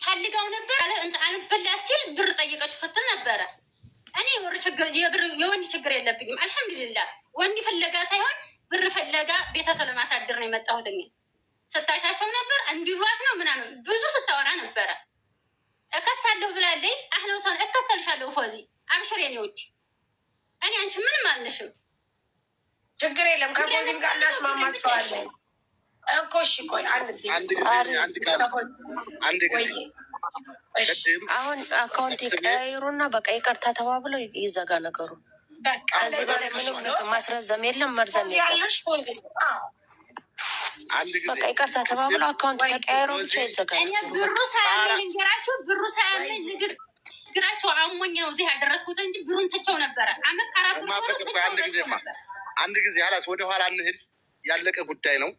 ፈልጋው ነበር አንበላ ሲል ብር ጠየቀችው ስትል ነበረ። እኔ የወንድ ችግር የለብኝም አልሐምዱሊላህ። ወንድ ፍለጋ ሳይሆን ብር ፍለጋ ቤተሰብ ለማሳደር ነው የመጣሁት። ስታሻሸው ነበር እንዲህ ብሏት ነው ምናምን ብዙ ስታወራ ነበረ። እከሳለሁ ብላለኝ። አህለውሳን እከተልሻለሁ ፎዚ አብሽር የኔ ውድ። እኔ አንቺ ምንም አልነሽም፣ ችግር የለም። ከፎዚም ጋር እናስማማቸዋለን እኮ። እሺ ቆይ አንድ ጊዜ አሁን አካውንት የቀያይሩና በቃ ይቅርታ ተባብለው ይዘጋ ነገሩ። ከዚህ በላይ ምንም ማስረዘም የለም መርዘም የለም። በቃ ይቅርታ ተባብለው አካውንት ተቀያይሮ ብቻ ይዘጋል። ብሩ ሳያመኝ ንገራችሁ፣ ብሩ ሳያመኝ ንግግራቸው አሞኝ ነው እዚህ ያደረስኩት እንጂ ብሩን ትቸው ነበረ። አንድ ጊዜ ሀላስ ወደኋላ እንሂድ። ያለቀ ጉዳይ ነው።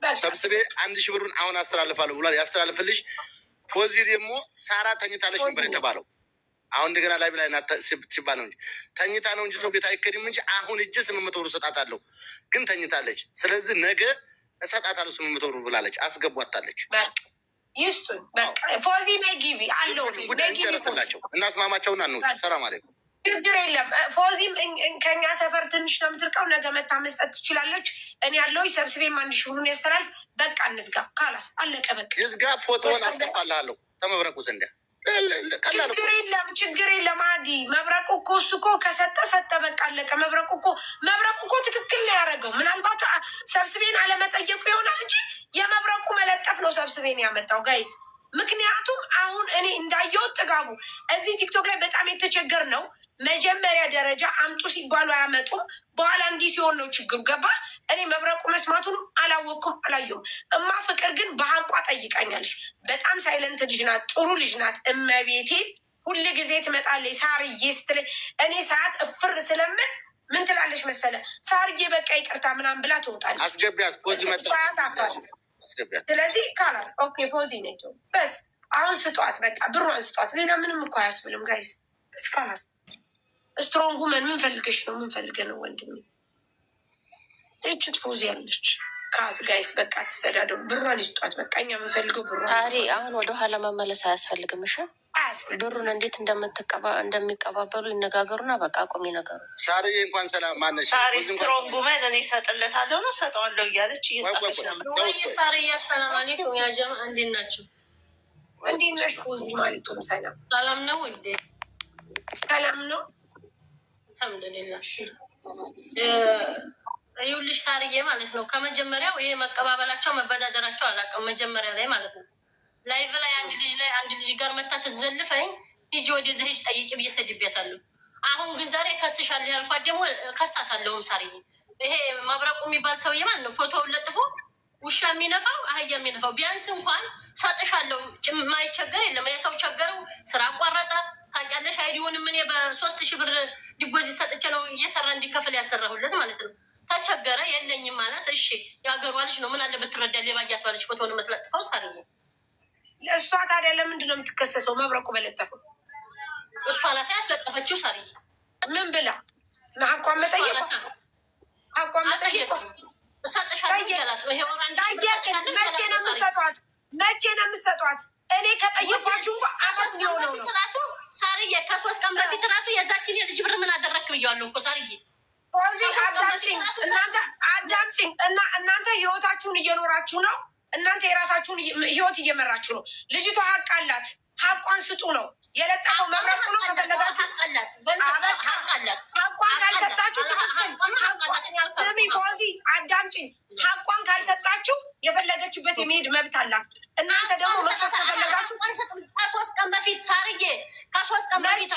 ሰብስቤ 1000 ብሩን አሁን አስተላልፋለሁ ብሏል። ያስተላልፍልሽ። ፎዚ ደግሞ ሳራ ተኝታለች ነበር የተባለው። አሁን እንደገና ላይ ብላይ ሲባል ነው እንጂ ተኝታ ነው እንጂ ሰው ቤት አይከድም እንጂ አሁን እጅ 800 ብር እሰጣታለሁ ግን ተኝታለች። ስለዚህ ነገ እሰጣታለሁ 800 ብር ብላለች። አስገቧታለች። ይስጡን በቃ ፎዚ ነጊቢ አለው ጉዳይ እንጨርስላቸው። እናስማማቸውና ነው። ሰላም አለይኩም። ችግር የለም። ፎዚም ከኛ ሰፈር ትንሽ ነው የምትርቀው። ነገ መታ መስጠት ትችላለች። እኔ ያለው ሰብስቤም 1000 ብሩን ያስተላልፍ። በቃ እንዝጋ። ካላስ አለቀ በቃ ይዝጋ። ፎቶውን አስጠፋልሃለሁ ተመብረቁ ዘንድ። ችግር የለም አዲ መብረቁ እኮ እሱ እኮ ከሰጠ ሰጠ በቃ አለቀ። መብረቁ እኮ ትክክል ነው ያደረገው። ምናልባት ሰብስቤን አለመጠየቁ ይሆናል እንጂ የመብረቁ መለጠፍ ነው ሰብስቤን ያመጣው ጋይዝ። ምክንያቱም አሁን እኔ እንዳየው ጥጋቡ እዚህ ቲክቶክ ላይ በጣም የተቸገር ነው። መጀመሪያ ደረጃ አምጡ ሲባሉ አያመጡም። በኋላ እንዲህ ሲሆን ነው ችግሩ። ገባ? እኔ መብረቁ መስማቱን አላወቅኩም አላየሁም። እማ ፍቅር ግን በሀቋ ጠይቃኛለች። በጣም ሳይለንት ልጅ ናት፣ ጥሩ ልጅ ናት። እመቤቴ ሁል ጊዜ ትመጣለች ሳርዬ ስትለኝ እኔ ሰዓት እፍር ስለምን ምን ትላለች መሰለ ሳርዬ በቃ ይቅርታ ምናምን ብላ ትወጣለች። አስገቢያት ፎዚ መጣ። ስለዚህ ካላት ኦኬ ፎዚ ነቶ በስ አሁን ስጧት፣ በቃ ብሯን ስጧት። ሌላ ምንም እኮ አያስብልም ጋይስ። እስካላስ ስትሮንግ ውመን ምን ፈልገሽ ነው? ምን ፈልገ ነው ወንድሜ? እችት ፎዚ ያለች ካስ ጋይስ በቃ ትሰዳደው። ብሯን ይስጧት በቃ። እኛ የምንፈልገው ብሯን። ታሪ አሁን ወደኋላ መመለስ አያስፈልግም። እሺ ብሩን እንዴት እንደሚቀባበሉ ይነጋገሩና በቃ አቁሚ ነገሩ። ሳሪ እንኳን ሰላም ማነሽ? ሳሪ ስትሮንግ ውመን እኔ እሰጥለታለሁ ነው ሰጠዋለሁ እያለች እየጻፈች ነው። ሳሪ አሰላም አለይኩም ያ ጀማ እንዴት ናቸው? እንዴት ነሽ ፎዚ? ማለቱም ሰላም ሰላም ነው እንዴ? ሰላም ነው አልሐምዱሊላህ። ይኸውልሽ ሳርዬ ማለት ነው ከመጀመሪያው ይሄ መቀባበላቸው መበዳደራቸው አላውቅም። መጀመሪያ ላይ ማለት ነው ላይቭ ላይ አንድ ልጅ ጋር መታ ትዘልፈኝ ሂጂ ወደዚህ ሂጅ ጠይቂ ብዬ ሰድቤያታለሁ። አሁን ግን ዛሬ ከስሻለሁ ያልኳት ደግሞ ከሳታለሁም። ሳርዬ ይሄ መብረቁ የሚባል ሰውዬ ማለት ነው ፎቶውን ለጥፎ ውሻ የሚነፋው አህያ የሚነፋው ቢያንስ እንኳን ሰጥሻለሁ ማይቸገር የለም። ይሄ ሰው ቸገረው ስራ አቋረጠ። ታውቂያለሽ አይዲውንም እኔ በ3000 ብር ዲፖዚት ሰጥቼ ነው እየሰራ እንዲከፍል ያሰራሁለት ማለት ነው። ተቸገረ የለኝም ማለት እሺ የሀገሯ ልጅ ነው ምን አለ ብትረዳ። ሌባ እያስባለች ፎቶን የምትለጥፈው ሳርዬ እሷ ታዲያ ለምንድን ነው የምትከሰሰው? መብረቁ በለጠፈው እሷ ናት ያስለጠፈችው። ሳርዬ ምን ብላ አቋም መጠየቅ መቼ ነው የምትሰጧት? እኔ ከጠየኳችሁ እንኳ አመት ሊሆነው ነው። ሳርዬ ከ3 ቀን በፊት ራሱ የዛችን የልጅ ብር ምን አደረክ ብያለሁ እኮ ሳርዬ። አዳምጪኝ እና እናንተ ህይወታችሁን እየኖራችሁ ነው። እናንተ የራሳችሁን ህይወት እየመራችሁ ነው። ልጅቷ ሀቅ አላት። ሀቋን ስጡ ነው የለጠፈው። መብረቁ ነው ከፈለጋችሁ ሀቋን ካልሰጣችሁ ትክክል። ስሚ ፎዚ አዳምጪኝ። ሀቋን ካልሰጣችሁ የፈለገችበት የመሄድ መብት አላት። እናንተ ደግሞ መክሰስ ከፈለጋችሁ ከ3 ቀን በፊት ሳርዬ ከ3 ቀን በፊት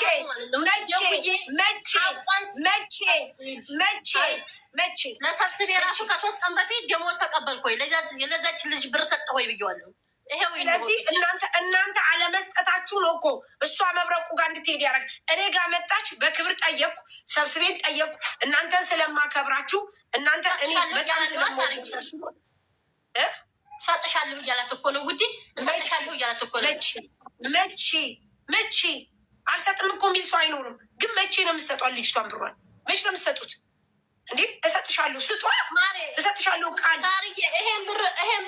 መቼ ለሰብስቤ ራሱ ከ3 ቀን በፊት ደሞዝ ተቀበልኩኝ። ለዛች ልጅ ብር ሰጠሁኝ ብያለሁ። ስለዚህ እናንተ አለመስጠታችሁ ነው እኮ እሷ መብረቁ ጋር እንድትሄድ ያደረግ። እኔ ጋር መጣች፣ በክብር ጠየቅኩ፣ ሰብስቤን ጠየቅኩ። እናንተን ስለማከብራችሁ እናንተ እኔ በጣም ስለማሰብስቡ ሰጥሻለሁ እያላት እኮ ነው ውዴ፣ ሰጥሻለሁ እያላት እኮ ነው። መቼ አልሰጥም እኮ የሚል ሰው አይኖርም። ግን መቼ ነው የምትሰጧት ልጅቷን ብሯል? መቼ ነው የምትሰጡት? እንዴ እሰጥሻለሁ፣ ስጧ እሰጥሻለሁ ቃል ታርዬ ይሄን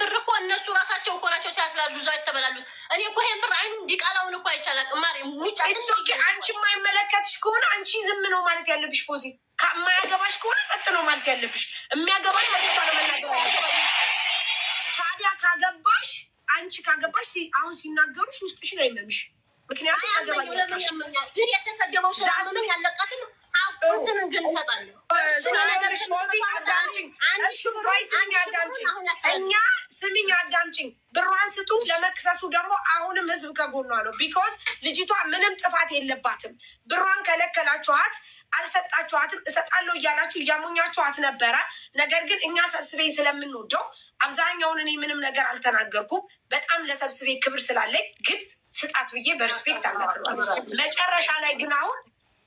ብር እኮ እነሱ ራሳቸው እኮ ናቸው ሲያስላሉ እዛ የተበላሉት። እኔ እኮ ይሄን ብር አይኑ እንዲቃላውን እኮ አይቻላቅም። ማሪ ሙጫ አንቺ የማይመለከትሽ ከሆነ አንቺ ዝም ነው ማለት ያለብሽ። ፎዚ የማያገባሽ ከሆነ ጸጥ ነው ማለት ያለብሽ። የሚያገባሽ ለብቻ ነው መናገር። ታዲያ ካገባሽ አንቺ ካገባሽ አሁን ሲናገሩሽ ውስጥሽን አይመምሽ። ምክንያቱም አገባኝ ግን የተሰደበው ስላመመኝ አለቃትም ስምን ግን እሰጣለሁ። እኛ ስሚኝ አዳምጪኝ። ብሯን ስጡ። ለመክሰሱ ደግሞ አሁንም ህዝብ ከጎኗ ነው። ቢኮዝ ልጅቷ ምንም ጥፋት የለባትም። ብሯን ከለከላችኋት፣ አልሰጣችኋትም። እሰጣለሁ እያላችሁ እያሞኛችኋት ነበረ። ነገር ግን እኛ ሰብስቤ ስለምንወደው አብዛኛውን እኔ ምንም ነገር አልተናገርኩም። በጣም ለሰብስቤ ክብር ስላለኝ ግን ስጣት ብዬ በሪስፔክት አልነግረዋል። መጨረሻ ላይ ግን አሁን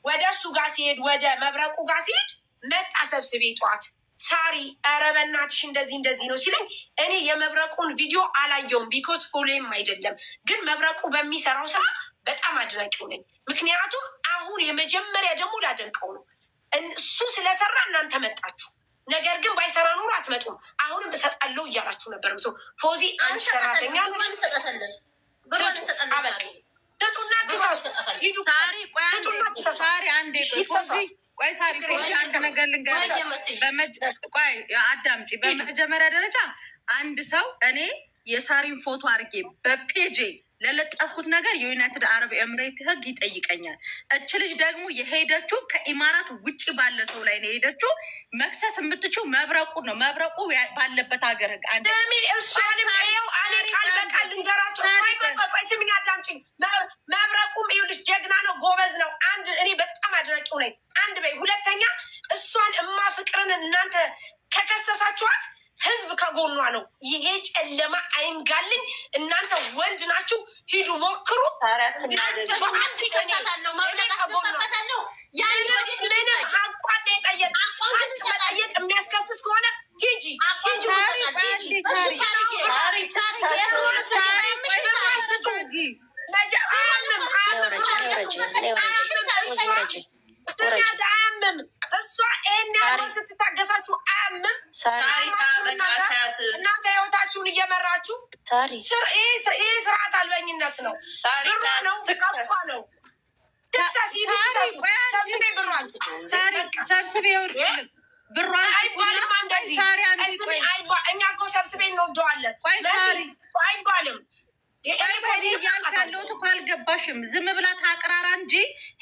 ወደ እሱ ጋር ሲሄድ ወደ መብረቁ ጋር ሲሄድ መጣ ሰብስቤ ጠዋት ሳሪ ኧረ በእናትሽ እንደዚህ ነው ሲለኝ እኔ የመብረቁን ቪዲዮ አላየውም። ቢኮዝ ፎሎዬም አይደለም። ግን መብረቁ በሚሰራው ስራ በጣም አድናቂው ነኝ። ምክንያቱም አሁን የመጀመሪያ ደግሞ ላደንቀው ነው። እሱ ስለሰራ እናንተ መጣችሁ። ነገር ግን ባይሰራ ኖሮ አትመጡም። አሁንም እሰጣለሁ እያላችሁ ነበር። ፎዚ አንቺ ሰራተኛ አዳምጪ። በመጀመሪያ ደረጃ አንድ ሰው እኔ የሳሪን ፎቶ አድርጌ በፔጄ ለለጠፍኩት ነገር የዩናይትድ አረብ ኤምሬት ህግ ይጠይቀኛል። እች ልጅ ደግሞ የሄደችው ከኢማራት ውጭ ባለ ሰው ላይ ነው የሄደችው። መክሰስ የምትችው መብረቁ ነው። መብረቁ ባለበት ሀገር ህግ መብረቁም ይኸውልሽ ጀግና ነው፣ ጎበዝ ነው። አንድ እኔ በጣም አድናቂው ነኝ። አንድ በይ። ሁለተኛ እሷን እማ ፍቅርን እናንተ ከከሰሳችኋት ህዝብ ከጎኗ ነው። ይሄ ጨለማ አይንጋልኝ። እናንተ ወንድ ናችሁ፣ ሂዱ ሞክሩ። ምንም ሀቋን የጠየቅ መጠየቅ የሚያስከስስ ከሆነ ሂጂ አያምም። እሷ ይሄን ያህል ስትታገሳችሁ አያምም። እናንተ ህይወታችሁን እየመራችሁ ይህ ስርዓት አልበኝነት ነው። ብሯ ነው ቀጧ ነው። ሰብስቤ ብሯን ሰብስቤ አይባልም። እኛ እኮ ሰብስቤ እንወደዋለን አይባልም። ያለሁት እኮ አልገባሽም። ዝም ብላ ታቅራራ እንጂ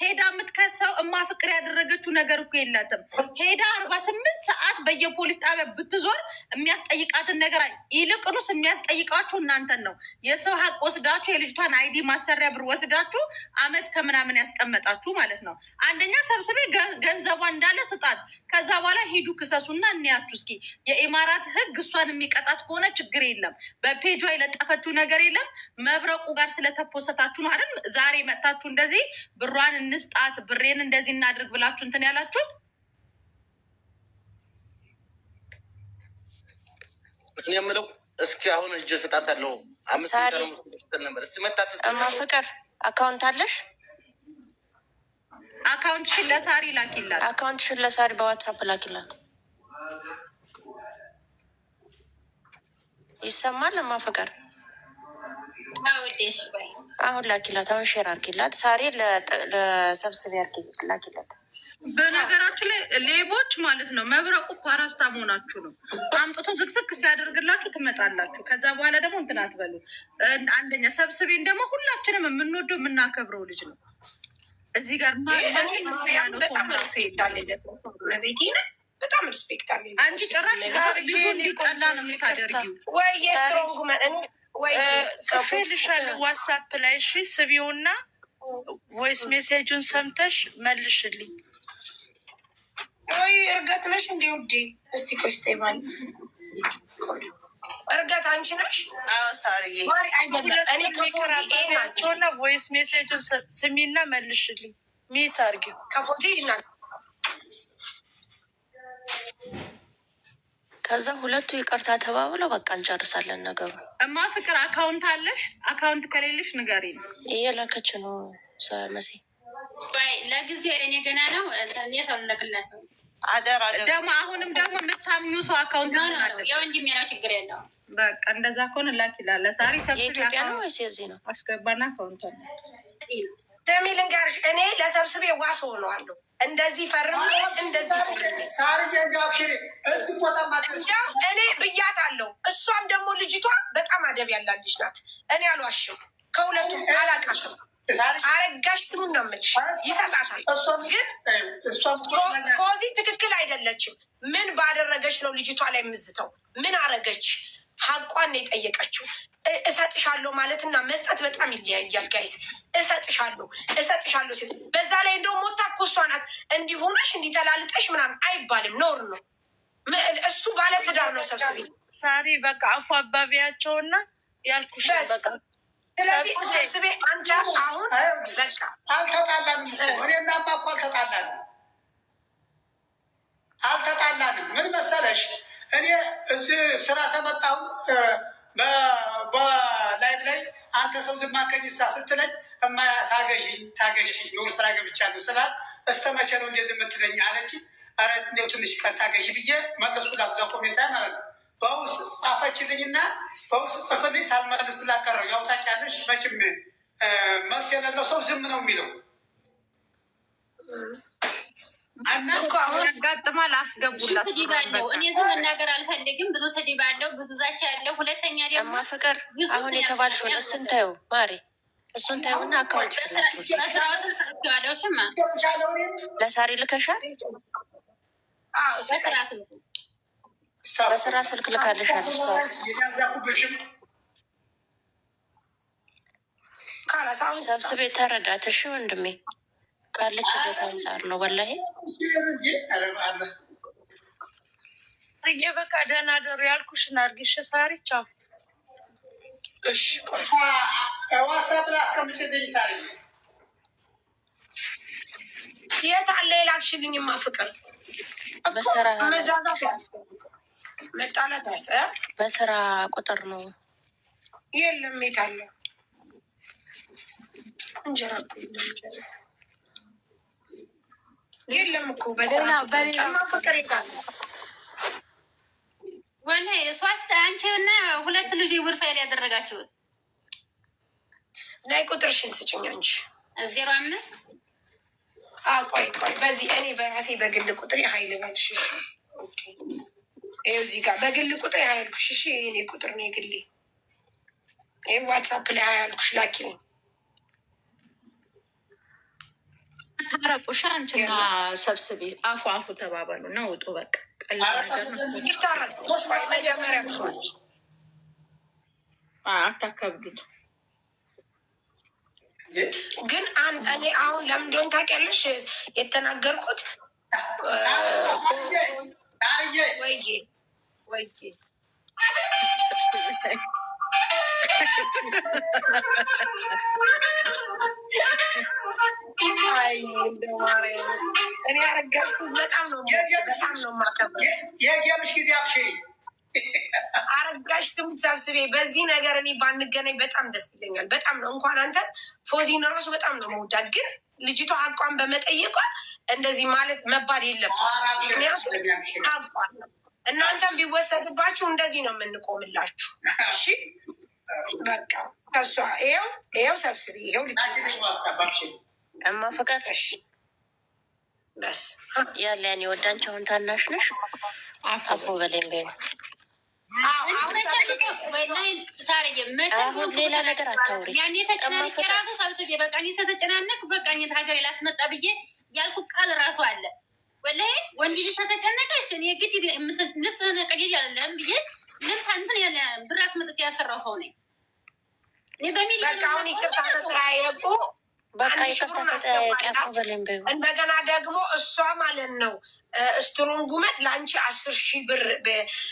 ሄዳ የምትከሰው እማ ፍቅር ያደረገችው ነገር እኮ የላትም። ሄዳ 48 ሰዓት በየፖሊስ ጣቢያ ብትዞር የሚያስጠይቃትን ነገር ይልቅኑስ የሚያስጠይቃችሁ እናንተን ነው። የሰው ሀቅ ወስዳችሁ የልጅቷን አይዲ ማሰሪያ ብር ወስዳችሁ አመት ከምናምን ያስቀመጣችሁ ማለት ነው። አንደኛ ሰብስቤ ገንዘቧ እንዳለ ስጣት። ከዛ በኋላ ሂዱ ክሰሱና እንያችሁ እስኪ። የኢማራት ህግ እሷን የሚቀጣት ከሆነ ችግር የለም። በፔጇ የለጠፈችው ነገር የለም። መብረቁ ጋር ስለተፖሰታችሁ ነው አይደል? ዛሬ መጥታችሁ እንደዚህ ብሯን እንስጣት ብሬን እንደዚህ እናድርግ ብላችሁ እንትን ያላችሁት። እኔ የምለው እስኪ አሁን እጅ እሰጣታለሁ። ፍቅር አካውንት አለሽ? አካውንትሽን ለሳሪ ላኪላት። አካውንትሽን ለሳሪ በዋትሳፕ ላኪላት። ይሰማል? ፍቅር አሁን ላኪላት። አሁን ሼር አርጊላት። ሳሪ ለሰብስቤ ላኪላት። በነገራችን ላይ ሌቦች ማለት ነው መብረቁ ፓራስታ መሆናችሁ ነው። አምጥቶ ዝቅዝቅ ሲያደርግላችሁ ትመጣላችሁ። ከዛ በኋላ ደግሞ እንትን አትበሉ። አንደኛ ሰብስቤን ደግሞ ሁላችንም የምንወደው የምናከብረው ልጅ ነው። እዚህ ጋር በጣም ሪስፔክት አለ። አንቺ ጭራሽ ልጁ እንዲጠላ ነው የምታደርጊው ወይ? የስትሮንግ ጽፌልሻለሁ ዋትሳፕ ላይ እሺ፣ ስቢውና ቮይስ ሜሴጁን ሰምተሽ መልሽልኝ። ወይ እርገት ነሽ እንዲ ውዴ? እስቲ ቆስጤ ባል እርገት አንቺ ነሽ? ሳርዬ ናቸውና ቮይስ ሜሴጁን ስሚና መልሽልኝ። ሚት አርጊው ከፎቴ ይና ከዛ ሁለቱ ይቅርታ ተባብለው በቃ እንጨርሳለን ነገሩ። እማ ፍቅር አካውንት አለሽ? አካውንት ከሌለሽ ንገሪኝ። እየላከች ነው መሲ። ለጊዜ እኔ ገና ነው እኔ ሰው ልነግላሰው አደራ ደግሞ አሁንም ደግሞ የምታምኙ ሰው አካውንት ያው እንዲሚያለው ችግር የለው። በቃ እንደዛ ከሆነ ላክ ይላል። ሳሪ ሰብስቢ የኢትዮጵያ ነው ወይስ የዚህ ነው? አስገባና አካውንት ስሚ ልንገርሽ፣ እኔ ለሰብስቤ ዋስ ሆነዋለሁ። እንደዚህ ፈርም እንደዚህ ሳርዬ ጋብሽሪ እዚህ ቦታ ማድረሻው እኔ ብያታለሁ። እሷም ደግሞ ልጅቷ በጣም አደብ ያላልሽ ናት። እኔ አልዋሽም። ከሁለቱም አላቃትም። አረጋሽ ትሙን ነው የምልሽ። ይሰጣታል። ግን ኮዚ ትክክል አይደለችም። ምን ባደረገች ነው ልጅቷ ላይ የምዝተው? ምን አረገች? ሀቋን ነው የጠየቀችው። እሰጥሻለሁ ማለትና መስጠት በጣም ይለያያል ጋይስ። እሰጥሻለሁ ሲል በዛ ላይ እንደው ሞታ እኮ እሷ ናት። እንዲሆነሽ እንዲተላልጠሽ ምናምን አይባልም፣ ኖር ነው። እሱ ባለ ትዳር ነው። ሰብስቢ ሳሪ በቃ አፉ አባቢያቸውና ያልኩሽ በቃ ስለዚህ ሰብስቤ አንቺ አሁን በቃ አልተጣላንም። እኔና ማ እኮ አልተጣላንም። ምን መሰለሽ እኔ እዚህ ስራ ተመጣሁ በላይቭ ላይ አንተ ሰው ዝም አልከኝ ስትለኝ እማ ታገሺ የወር ስራ ገብቻለሁ ስላት እስከ መቼ ነው እንደዚህ የምትለኝ አለች። ኧረ እንደው ትንሽ ቀን ታገሺ ብዬ መለስኩላት። እዛ ኮሜንታ ማለት ነው። በውስጥ ጻፈችልኝና በውስጥ ጽፍልኝ ሳልመልስ ስላቀረው ያው ታውቂያለሽ መቼም መልስ የሌለው ሰው ዝም ነው የሚለው እና ያጋጥማል። አስገቡላት። ስድብ አለው። እኔ እዚህ መናገር አልፈልግም። ብዙ ስድብ አለው፣ ብዙ ዛቻ ያለው። ሁለተኛ ደግሞ ፍቅር አሁን የተባልሽውን እሱን ታዩ ማሬ፣ እሱን ታዩና አካውንት በስራው ስልክ እገባለሁ። ሽማ ለሳሪ ልከሻል? በስራ ስልክ ልካልሻል። ሰብስቤ ተረዳት። እሺ ወንድሜ ካለችበት አንጻር ነው ወላሂ። በቃ ደህና ደሩ ያልኩሽን አድርጊሽ ሳሪ። ቻው። ዋትሳፕ ላይ አስቀምጪልኝ ሳሪ። የት አለ የላክሽልኝማ ፍቅር? በስራ መዛዛፍ መጣላት በስራ ቁጥር ነው። የለም የት አለ እንጀራ የለም እኮ በስራ ፍቅር ይታለ ወላሂ ሶስት አንቺና ሁለት ልጅ ውርፋይል ያደረጋችሁት ናይ ቁጥርሽን ስጭኝ አንቺ 05 ቆይ በዚህ እኔ በራሴ በግል ቁጥር ሀይል በልሽ። እሺ ይኸው እዚህ ጋር በግል ቁጥር ያልኩሽ። እሺ የእኔ ቁጥር ነው የግሌ። ይኸው ዋትሳፕ ላይ ያልኩሽ ላኪልኝ። ታረቁሽ አንቺና ሰብስቢ አፉ ተባባሉ እና ውጡ። በቃ ይታረቁ መጀመሪያ አታከብዱት። ግን እኔ አሁን ለምን እንደሆነ ታውቂያለሽ የተናገርኩት ወይ እኔ አረጋሽኩት በጣም ነው የማከብረው። የጌምሽ ጊዜ አብሽሪ አረጋሽ ትሙት ሰብስቤ። በዚህ ነገር እኔ ባንገናኝ በጣም ደስ ይለኛል። በጣም ነው እንኳን አንተን ፎዚን ራሱ በጣም ነው መውዳት። ግን ልጅቷ ሀቋን በመጠየቋ እንደዚህ ማለት መባል የለባትም። ምክንያቱም ሀቋን እናንተም ቢወሰድባችሁ እንደዚህ ነው የምንቆምላችሁ። እሺ በቃ ከሷ ይኸው ሰብስቤ ይኸው ልጅ እማ ፍቅር በስ ያለ ያኔ ወዳንቻውን ታናሽ ነሽ አፎ በሌም ቤ አሁን ሌላ ነገር አታውሪ። ያኔ ተጨናንቄ ራሱ ሰብስቤ በቃ እኔ ስለተጨናነኩ በቃ እኔ ሀገር ላስመጣ ብዬ ያልኩ ቃል ራሱ አለ። ወላሂ ወንድ ልጅ ተጨነቀሽ እኔ ግድ ልብስ ቀዴድ ያለም ብዬ ልብስ እንትን ያለ ብር አስመጥቼ ያሰራው ሰው ነኝ እኔ። በቃ አሁን ይቅርታ ተጠያየቁ። በቃ ይቅርታ ተጠያየቂ አፎ በሌም ቤ። እንደገና ደግሞ እሷ ማለት ነው ስትሮንጉመን ለአንቺ 10,000 ብር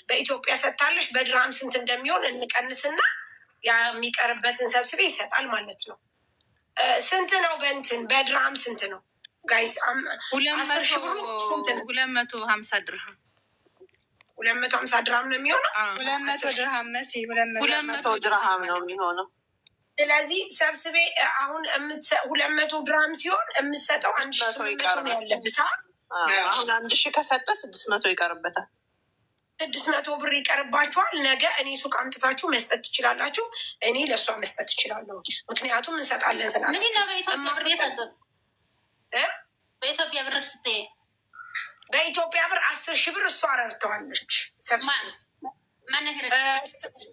በኢትዮጵያ ሰጥታለሽ። በድርሃም ስንት እንደሚሆን እንቀንስና የሚቀርበትን ሰብስቤ ይሰጣል ማለት ነው። ስንት ነው በእንትን በድርሃም ስንት ነው ጋይስ? 250 ድርሃም 250 ድርሃም ነው የሚሆነው። 200 ድርሃም መሲ 200 ድርሃም ነው የሚሆነው። ስለዚህ ሰብስቤ አሁን 200 ድርሃም ሲሆን የምትሰጠው 1,800 ነው ያለብህ። አሁን 1000 ከሰጠ 600 ይቀርበታል። 600 ብር ይቀርባችኋል። ነገ እኔ ሱቅ አምጥታችሁ መስጠት ትችላላችሁ። እኔ ለእሷ መስጠት ትችላለሁ። ምክንያቱም እንሰጣለን ስላለ ምን ነው በኢትዮጵያ ብር የሰጡት? በኢትዮጵያ ብር ስትይ በኢትዮጵያ ብር 10,000 ብር እሷ ረድተዋለች።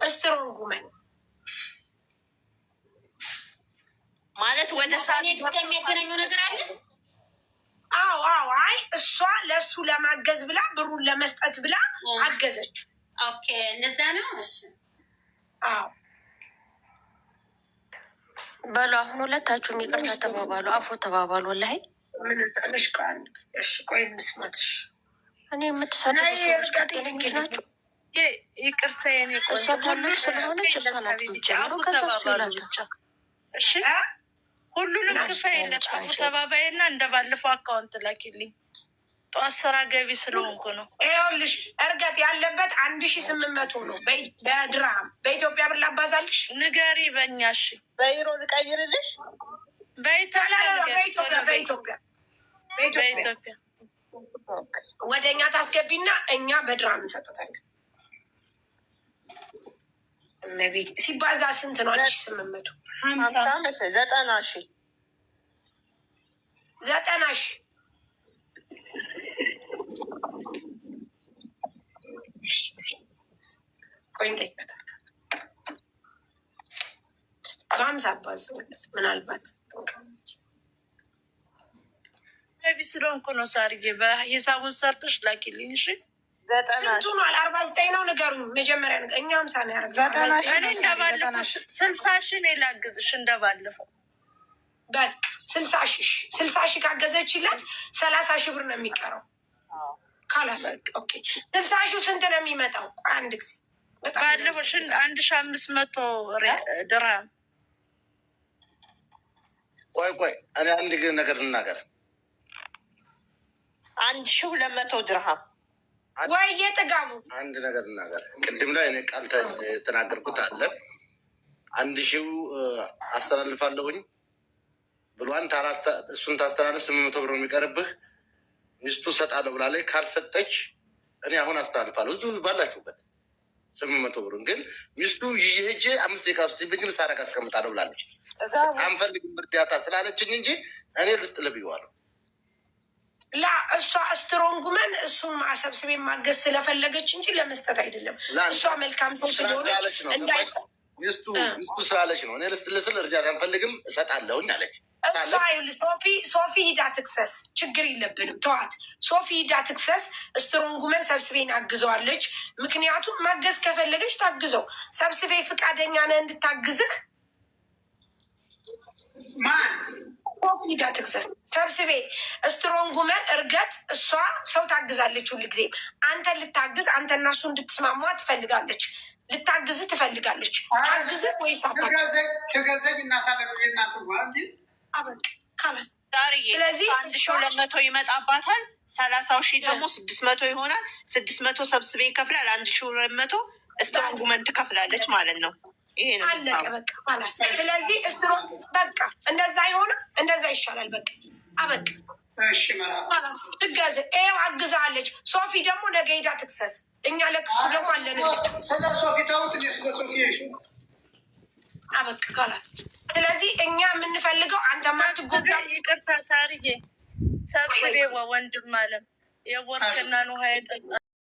ስትሮንጉመን ማለት ወደ ሳኔ የሚያገናኘው ነገር አለ። አዎ አይ እሷ ለእሱ ለማገዝ ብላ ብሩን ለመስጠት ብላ አገዘችው። ኦኬ እንደዛ ነው። እሺ አዎ በሉ አሁን ሁለታችሁም ይቅርታ ተባባሉ፣ አፎ ተባባሉ። ላይ ምን ታለሽ? እሺ ቆይ እንስማትሽ። እኔ የምትሰደው ሰዎች ጤነኞች ናቸው። ይቅርታ የኔ እሷ ታናሽ ስለሆነች እሷ ናት የምትጀምረው። ከዛ እሱ ይላል። እሺ ሁሉንም ክፈይለት፣ አፉ ተባባይና እንደ ባለፈው አካውንት ላኪልኝ። ጠዋት ስራ ገቢ ስለሆንኩ ነው። ይኸውልሽ እርገጥ ያለበት 1800 ነው በድርሃም። በኢትዮጵያ ብር ላባዛልሽ ንገሪ። በእኛ እሺ በዩሮ ልቀይርልሽ። በኢትዮጵያ ወደ እኛ ታስገቢና እኛ በድርሃም እንሰጠታለን። እመቤት ሲባዛ ስንት ነው? 1800 90,000 ቆይ እንጠይቃታለን። በ50 አባዙ ምናልባት ገቢ ስለሆንኩ ነው። ሳርዬ በሂሳቡን ሰርተሽ ላኪልኝ። እሺ 90 ነው። 49 ነው። ንገሩኝ መጀመሪያ እኛ 50 ነው ያደረግነው። እኔ እንደባለፈው 60,000 ነው ላግዝሽ። እንደባለፈው በቃ 60,000 ካገዘችለት 30,000 ብር ነው የሚቀረው። ካላስ ኦኬ 60,000 ስንት ነው የሚመጣው? አንድ ጊዜ ባለፈው 1,500 ድርሃም። ቆይ እኔ አንድ ነገር ልናገር። 1,200 ድርሃም ወይ የጥጋቡ አንድ ነገር ልናገር። ቅድም ላይ እኔ ቃል ተናገርኩት አለ 1,000 አስተላልፋለሁኝ ብሏን እሱን ታስተላለፍ 800 ብር የሚቀርብህ ሚስቱ ሰጣለሁ ብላ ላይ ካልሰጠች እኔ አሁን አስተላልፋለሁ እዚሁ ባላችሁበት 800 ብሩን ግን ሚስቱ ይሄጄ 5 ደቂቃ ውስጥ ብኝም ሳረግ አስቀምጣለሁ ብላለች። አንፈልግም እርዳታ ስላለችኝ እንጂ እኔ ልስጥ ልብየዋለሁ። ላ እሷ ስትሮንጉመን እሱን ማሰብስቤ ማገዝ ስለፈለገች እንጂ ለመስጠት አይደለም። እሷ መልካም ሰው ስለሆነች ሚስቱ ስላለች ነው። እኔ ልስል እርዳታ አንፈልግም እሰጣለሁኝ አለች። እሷ ሶፊ ሂዳ ትክሰስ፣ ችግር የለብንም ተዋት። ሶፊ ሂዳ ትክሰስ። ስትሮንጉመን ሰብስቤን አግዘዋለች። ምክንያቱም ማገዝ ከፈለገች ታግዘው። ሰብስቤ ፍቃደኛ ነህ እንድታግዝህ? ማን ሂዳ ትክሰስ። ሰብስቤ ስትሮንጉመን እርገጥ እሷ ሰው ታግዛለች። ሁልጊዜም አንተን ልታግዝ አንተና እሱ እንድትስማማ ትፈልጋለች። ልታግዝ ትፈልጋለች። ታግዝህ ወይስ ትገዘኝ? እናት ካላስ ስለዚህ 1,200 ይመጣባታል። 30,000 ደግሞ 600 ይሆናል። 600 ሰብስቤ ይከፍላል። 1,200 ስትሮንጉመን ትከፍላለች ማለት ነው። ይሄ ነው አለቀ በቃ ካላስ። ስለዚህ በቃ እንደዛ አይሆንም፣ እንደዛ ይሻላል። በቃ አበቃ። ትገዝ ይኸው አግዛለች። ሶፊ ደግሞ ነገ ሄዳ ትክሰስ። እኛ ለክሱ ደግሞ አለን። ስለ ሶፊ ተውት፣ ስለ ሶፊ አበቃ ካላስ። ስለዚህ እኛ የምንፈልገው አንተ ማትጎዳ። ይቅርታ ሳርዬ ሰብስቤ ወንድም አለም የቦርክና ውሃ የጠጣ